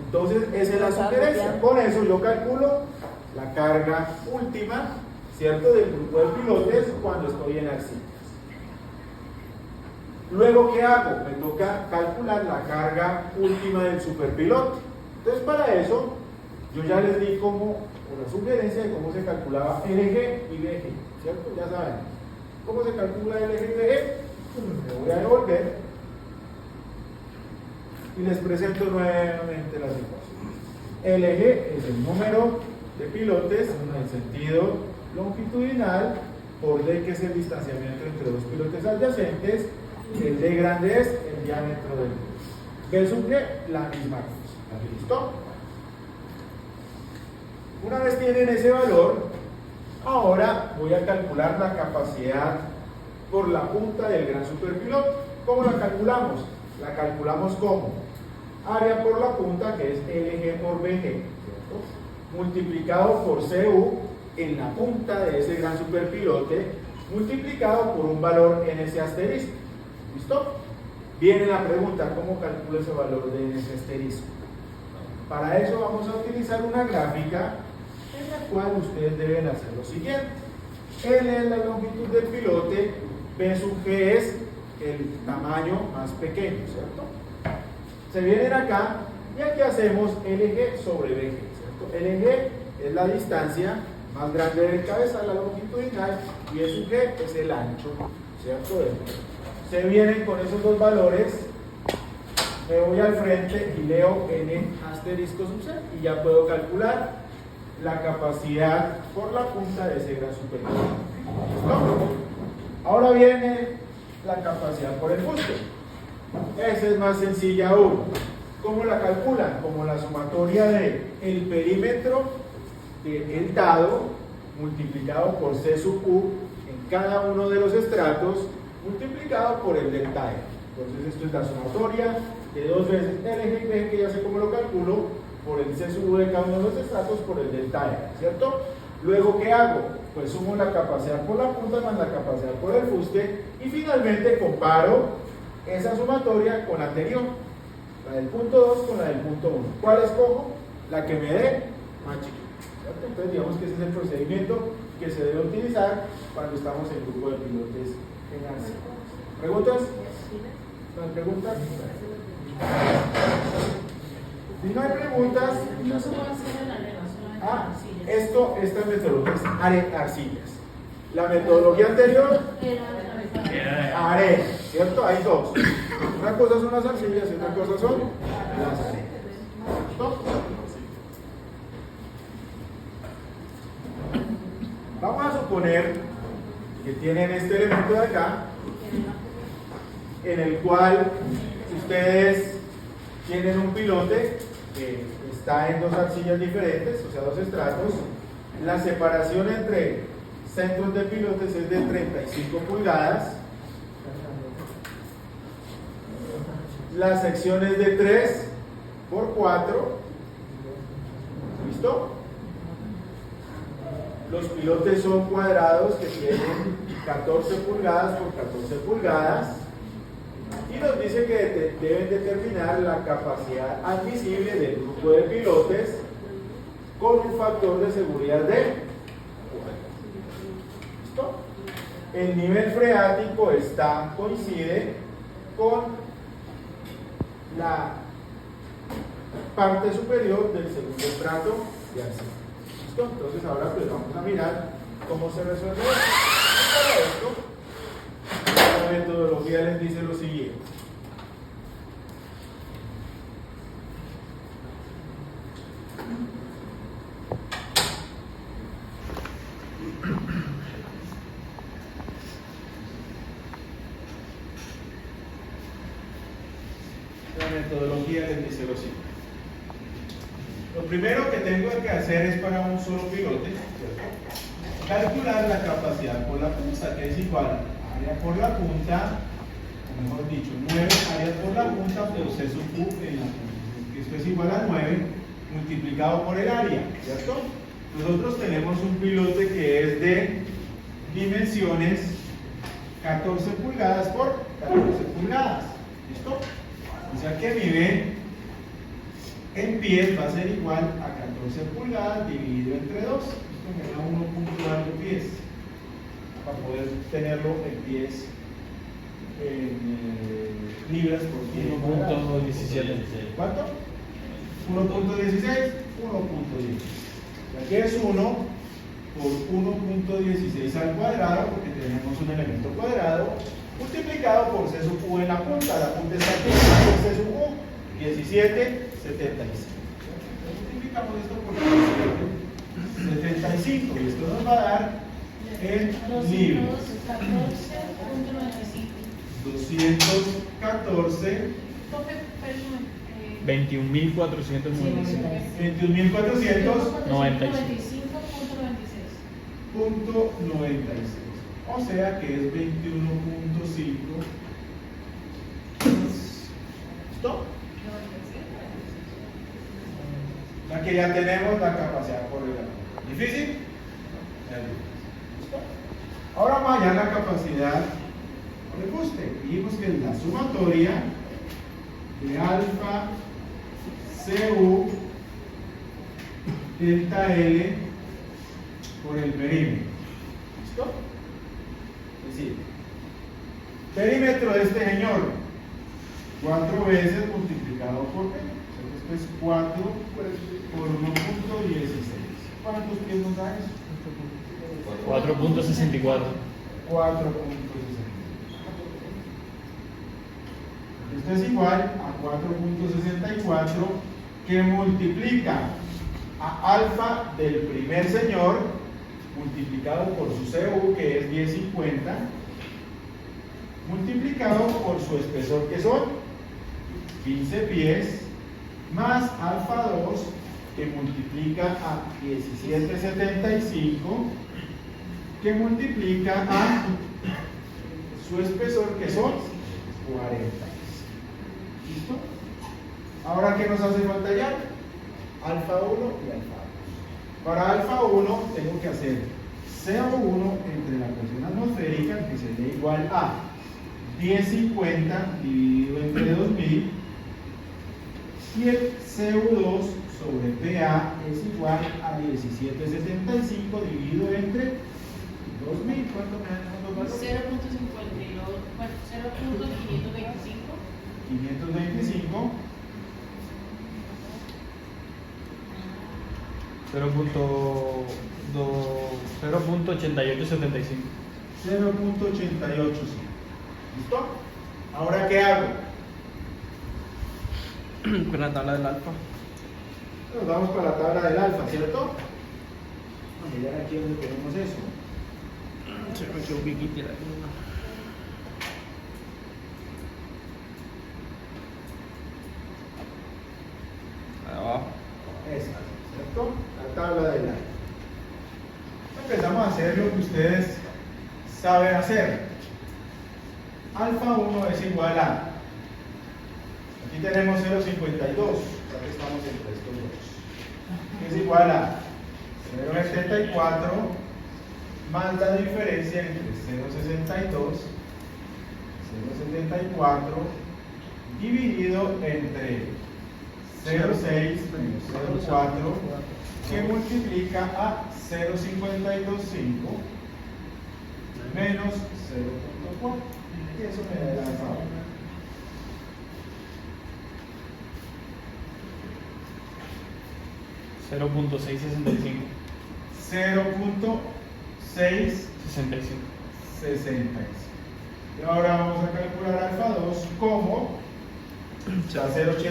Entonces, esa es la sugerencia. Con eso yo calculo la carga última, ¿cierto? Del grupo de pilotes cuando estoy en arcillas. Luego, ¿qué hago? Me toca calcular la carga última del superpilote. Entonces, para eso, Yo ya les di como una sugerencia de cómo se calculaba LG y BG, ¿cierto? Ya saben. ¿Cómo se calcula LG y BG? Me voy a devolver y les presento nuevamente la situación. LG es el número de pilotes en el sentido longitudinal por D, que es el distanciamiento entre dos pilotes adyacentes. El D grande es el diámetro del D. B sub G, la misma cosa. ¿Listo? Una vez tienen ese valor, ahora voy a calcular la capacidad por la punta del gran superpilote. ¿Cómo la calculamos? La calculamos como área por la punta, que es LG por BG, ¿cierto? Multiplicado por CU en la punta de ese gran superpilote, multiplicado por un valor en ese asterisco. ¿Listo? Viene la pregunta, ¿cómo calculo ese valor de ese asterisco? Para eso vamos a utilizar una gráfica en la cual ustedes deben hacer lo siguiente. L es la longitud del pilote, B sub G es el tamaño más pequeño, ¿cierto? Se vienen acá y aquí hacemos LG sobre BG, ¿cierto? LG es la distancia más grande del cabezal, la longitudinal, y B sub G es el ancho, ¿cierto? Se vienen con esos dos valores, me voy al frente y leo N asterisco sub C y ya puedo calcular la capacidad por la punta de ese gran superpilote. ¿Listo? Ahora viene la capacidad por el fuste. Esa es más sencilla aún. ¿Cómo la calculan? Como la sumatoria de el perímetro del dado multiplicado por C sub U en cada uno de los estratos multiplicado por el delta E. Entonces esto es la sumatoria de dos veces LG, que ya sé cómo lo calculo, por el C sub U de cada uno de los estratos por el delta E, ¿cierto? Luego, ¿qué hago? Pues sumo la capacidad por la punta más la capacidad por el fuste y finalmente comparo esa sumatoria con la anterior, la del punto 2 con la del punto 1. ¿Cuál escojo? La que me dé más chiquita, ¿cierto? Entonces digamos que ese es el procedimiento que se debe utilizar cuando estamos en grupo de pilotes en ASI. ¿Preguntas? ¿No hay preguntas? Si no hay preguntas, No se puede hacer en arena, solamente en arcillas. esta metodología es arcillas. La metodología anterior, arena, ¿cierto? Hay dos. Una cosa son las arcillas y otra cosa son las arenas. ¿Listo? Vamos a suponer que tienen este elemento de acá, en el cual ustedes tienen un pilote que está en dos arcillas diferentes, o sea, dos estratos. La separación entre centros de pilotes es de 35 pulgadas. La sección es de 3 por 4. ¿Listo? Los pilotes son cuadrados que tienen 14 pulgadas por 14 pulgadas. Y nos dice que deben determinar la capacidad admisible del grupo de pilotes con un factor de seguridad de 4. ¿Listo? El nivel freático coincide con la parte superior del segundo estrato de arcilla. ¿Listo? Entonces ahora pues vamos a mirar cómo se resuelve esto. Para esto, la metodología les dice lo siguiente. La metodología les dice lo siguiente. Lo primero que tengo que hacer es para un solo pilote, ¿cierto? Calcular la capacidad por la punta, que es igual a área por la punta, o mejor dicho, 9 áreas por la punta por C sub U en la punta. Esto es igual a 9 multiplicado por el área, ¿cierto? Nosotros tenemos un pilote que es de dimensiones 14 pulgadas por 14 pulgadas, ¿listo? O sea que mi B en pies va a ser igual a 14 pulgadas dividido entre 2. Esto me da 1.4 pies. Para poder tenerlo en pies, libras por pie. 1.17. ¿Cuánto? 1.16, 1.16. Aquí es 1 por 1.16 al cuadrado, porque tenemos un elemento cuadrado, multiplicado por C sub U en la punta está aquí, por C sub U, 17,75. Multiplicamos esto por 17,75 y esto nos va a dar en libras 214. 21.495. 21.495.96. O sea que es 21.5. ¿Listo? Ya que ya tenemos la capacidad por el ¿difícil? ¿Listo? Ahora vaya la capacidad por el fuste. Dijimos que es la sumatoria de alfa CU delta L por el perímetro. ¿Listo? Es decir, perímetro de este señor, 4 veces multiplicado por P. Esto es 4 por 1.16. ¿Cuántos pies nos da eso? 4.64. 4.60. Esto es igual a 4.64 que multiplica a alfa del primer señor multiplicado por su CU, que es 10,50, multiplicado por su espesor, que son 15 pies, más alfa 2, que multiplica a 17,75, que multiplica a su espesor, que son 40. ¿Listo? Ahora, ¿qué nos hace falta ya? Alfa 1 y alfa 2. Para alfa 1 tengo que hacer CO1 entre la presión atmosférica, que sería igual a 10,50 dividido entre 2000, y el CO2 sobre PA es igual a 17,75 dividido entre 2000. ¿Cuánto me dan los valores? 0.52, bueno, 0.525. 525. 0.8875. 0.885. ¿Listo? Ahora, ¿qué hago? Con la tabla del alfa. Nos vamos para la tabla del alfa, ¿cierto? Vamos a mirar aquí donde tenemos eso. Se me quedó piquiti la luna. Ahí abajo. Esa, ¿cierto? La tabla del alfa. Empezamos a hacer lo que ustedes saben hacer. Alfa 1 es igual a, aquí tenemos 0,52, ya que estamos entre estos dos, es igual a 0,74 más la diferencia entre 0,62, 0,74 dividido entre 0,6 menos 0,4, que multiplica a 0,525 menos 0,4, y eso me da el alfa 1. 0.665. 0.665. Y ahora vamos a calcular alfa 2 como, o sea, 0.88,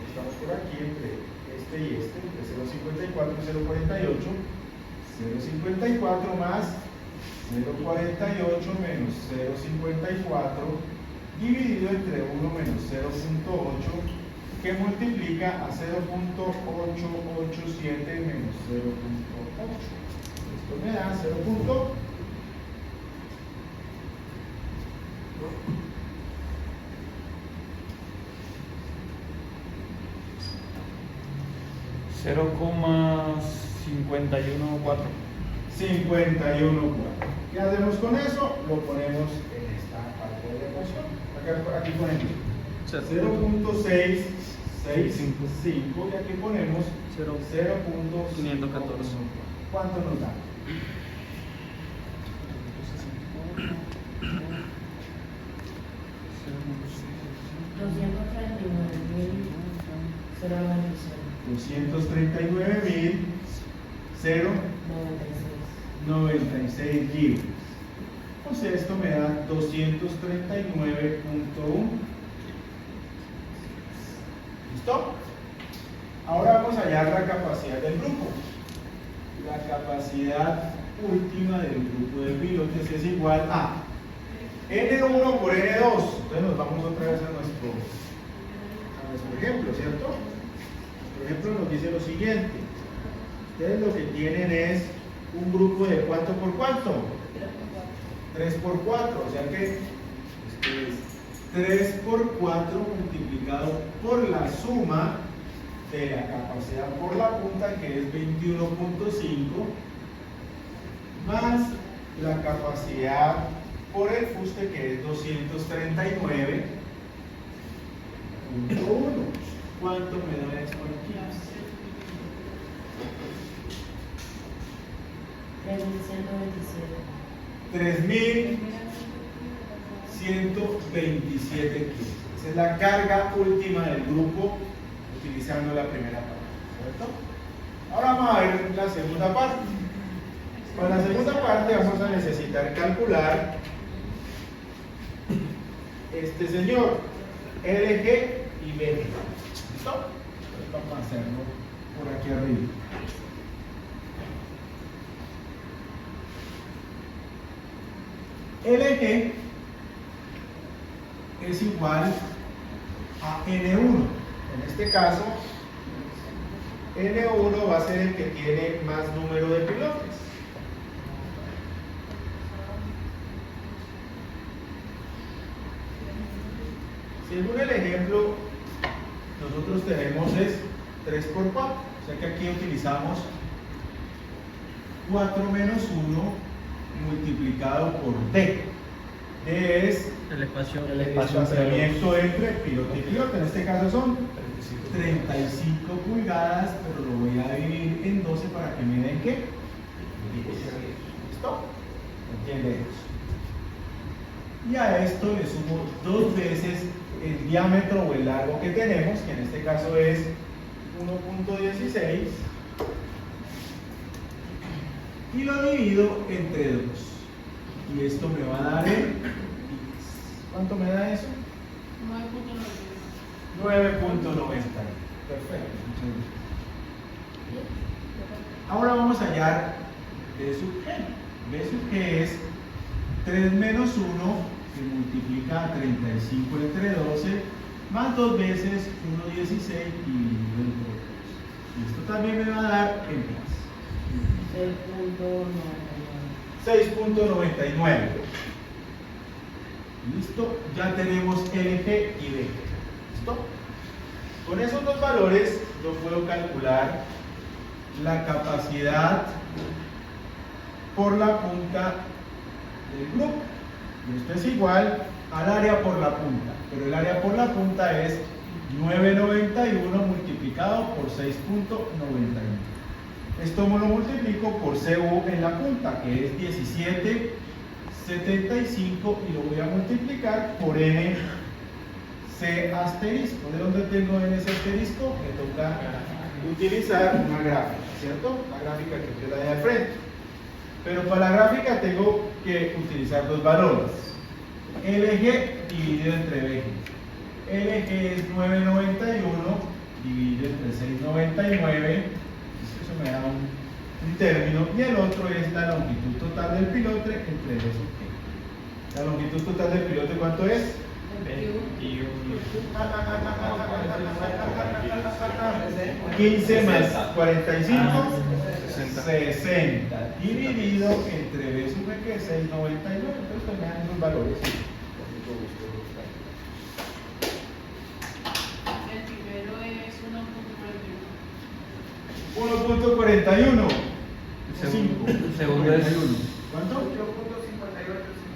estamos por aquí entre este y este, entre 0.54 y 0.48, 0.54 más 0.48 menos 0.54 dividido entre 1 menos 0.8, que multiplica a 0.887 menos 0.8. Esto me da 0,514. 51,4. ¿Qué hacemos con eso? Lo ponemos en esta parte de la ecuación. Aquí ponemos 0.665 y aquí ponemos 0.514. ¿Cuánto nos da? 239.095. 239.096 libras. Entonces esto me da 239.1. ¿Listo? Ahora vamos a hallar la capacidad del grupo. La capacidad última del grupo de pilotes es igual a N1 por N2. Entonces nos vamos otra vez a nuestro ejemplo, ¿cierto? Por ejemplo, nos dice lo siguiente. Ustedes lo que tienen es un grupo de ¿cuánto por cuánto? 3 por 4, o sea que esto es 3 por 4 multiplicado por la suma de la capacidad por la punta, que es 21.5, más la capacidad por el fuste, que es 239.1. ¿Cuánto me da esto aquí? 3.127 kilos. Esa es la carga última del grupo utilizando la primera parte, ¿cierto? Ahora vamos a ver la segunda parte. Para la segunda parte vamos a necesitar calcular este señor, LG y BG. ¿Listo? Entonces vamos a hacerlo por aquí arriba. LG es igual a N1. En este caso, N1 va a ser el que tiene más número de pilotes. Según el ejemplo, nosotros tenemos es 3 por 4. O sea que aquí utilizamos 4 menos 1 multiplicado por D. D es El espacio el espaciamiento entre piloto y piloto. En este caso son 35 pulgadas, pero lo voy a dividir en 12 para que me den ¿qué? 10. ¿Listo? ¿Entiende eso? Y a esto le sumo 2 veces el diámetro o el largo que tenemos, que en este caso es 1.16, y lo divido entre 2. Y esto me va a dar el... ¿Cuánto me da eso? 9.90. Perfecto. Ahora vamos a hallar B sub G. B sub G es 3 menos 1 que multiplica a 35 entre 12 más 2 veces 1.16 dividido entre 2. Y esto también me va a dar en más 6.99. Listo, ya tenemos LG y BG. ¿Listo? Con esos dos valores yo puedo calcular la capacidad por la punta del grupo. Y esto es igual al área por la punta, pero el área por la punta es 991 multiplicado por 6.91. Esto me lo multiplico por CU en la punta, que es 1775, y lo voy a multiplicar por NC asterisco. ¿De dónde tengo NC asterisco? Me toca utilizar una gráfica, ¿cierto? La gráfica que es la de al frente. Pero para la gráfica tengo que utilizar dos valores. LG dividido entre BG. LG es 991 dividido entre 699. Eso me da un término. Y el otro es la longitud total del pilote entre B sub G. La longitud total del pilote, ¿cuánto es? 15 más 45, 60. Dividido entre B sub G, que es 699. Entonces me dan esos valores. El primero es 1.41. 1.41. El segundo es... ¿Cuánto?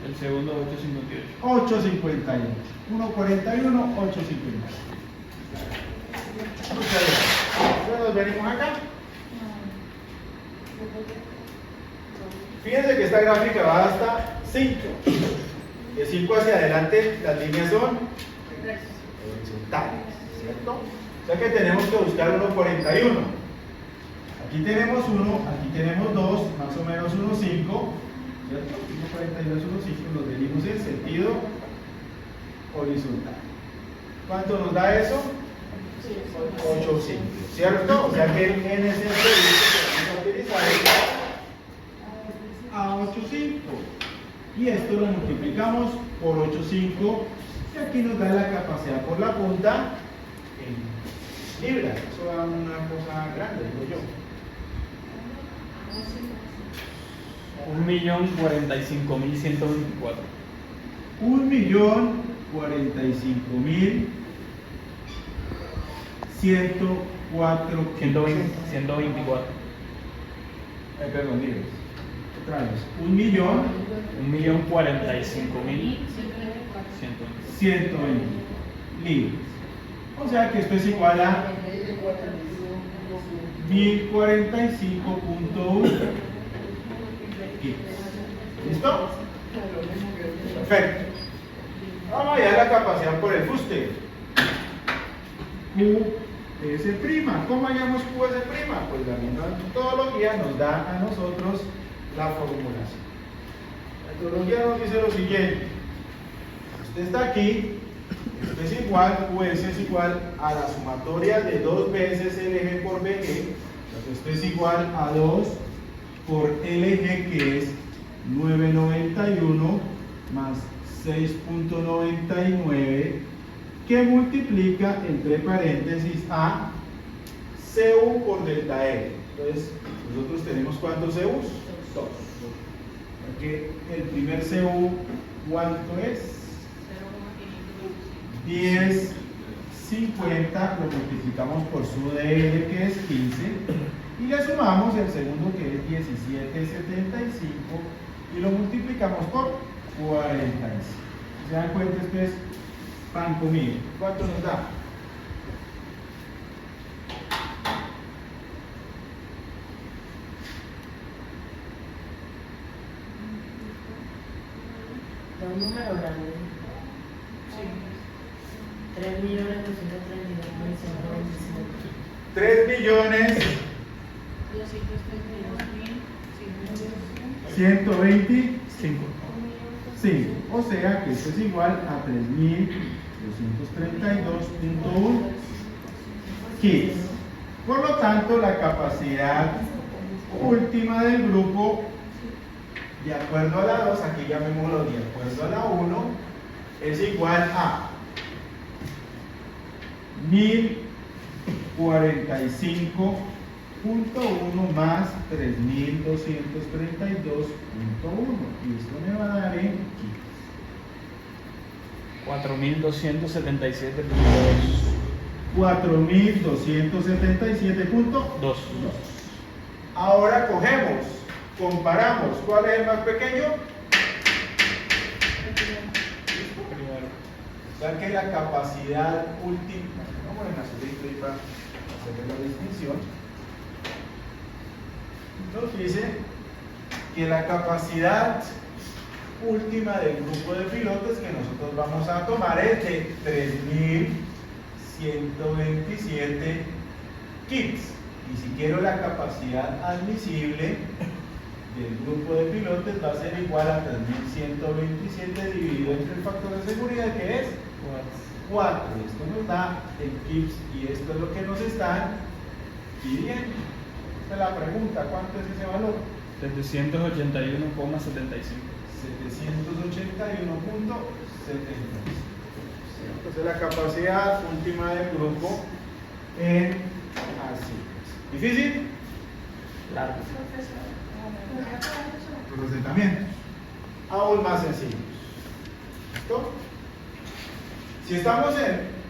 El segundo 858. 851. 1.41, 8.51. Entonces nos venimos acá. Fíjense que esta gráfica va hasta 5. De 5 hacia adelante las líneas son horizontales, ¿cierto? O sea que tenemos que buscar 1,41. Aquí tenemos 1, aquí tenemos 2, más o menos 1,5, ¿cierto? 1,42, 1,5, los medimos en sentido horizontal. ¿Cuánto nos da eso? 8,5, ¿cierto? O sea que el NSF que vamos a utilizar es a 8,5. Y esto lo multiplicamos por 8,5 y aquí nos da la capacidad por la punta en libras. Eso da una cosa grande, digo yo. 1.045.124. 1.045.104. 124. Perdón, libras. Otra vez. 1.045.120. 120 libras. O sea que esto es igual a 1045.1 ¿listo? Perfecto. Vamos a hallar la capacidad por el fuste. QS'. ¿Cómo hallamos QS'? Pues la misma metodología nos da a nosotros la formulación. La metodología nos dice lo siguiente. Este está aquí. Esto es igual, QS es igual a la sumatoria de 2 veces LG por BG. Entonces esto es igual a 2 por LG, que es 991 más 6.99, que multiplica entre paréntesis a CU por delta L. Entonces, nosotros tenemos ¿cuántos CUs? 2. Porque el primer CU, ¿cuánto es? 1050, lo multiplicamos por su DL, que es 15, y le sumamos el segundo, que es 1775, y lo multiplicamos por 45. ¿Se dan cuenta? Esto es pan comido. ¿Cuánto nos da? Da un número grande. Sí. 3.232.125. 3 millones 125. O sea que esto es igual a 3.232.1 kits. Por lo tanto, la capacidad última del grupo, de acuerdo a la 2, aquí llamémoslo de acuerdo a la 1, es igual a 1045.1 más 3.232.1, y esto me va a dar en 4.277.2. 4.277.2. Ahora cogemos, comparamos, ¿cuál es el más pequeño? O sea que la capacidad última, vamos en azulito y para hacer la distinción, nos dice que la capacidad última del grupo de pilotes que nosotros vamos a tomar es de 3.127 kits. Y si quiero la capacidad admisible del grupo de pilotes, va a ser igual a 3.127 dividido entre el factor de seguridad, que es 4. Esto nos da el kits y esto es lo que nos están pidiendo. Esta es la pregunta, ¿cuánto es ese valor? 781,75. 781.75. Entonces la capacidad última del grupo en así. ¿Difícil? Claro. Procesamientos aún más sencillos. ¿Listo? Si estamos en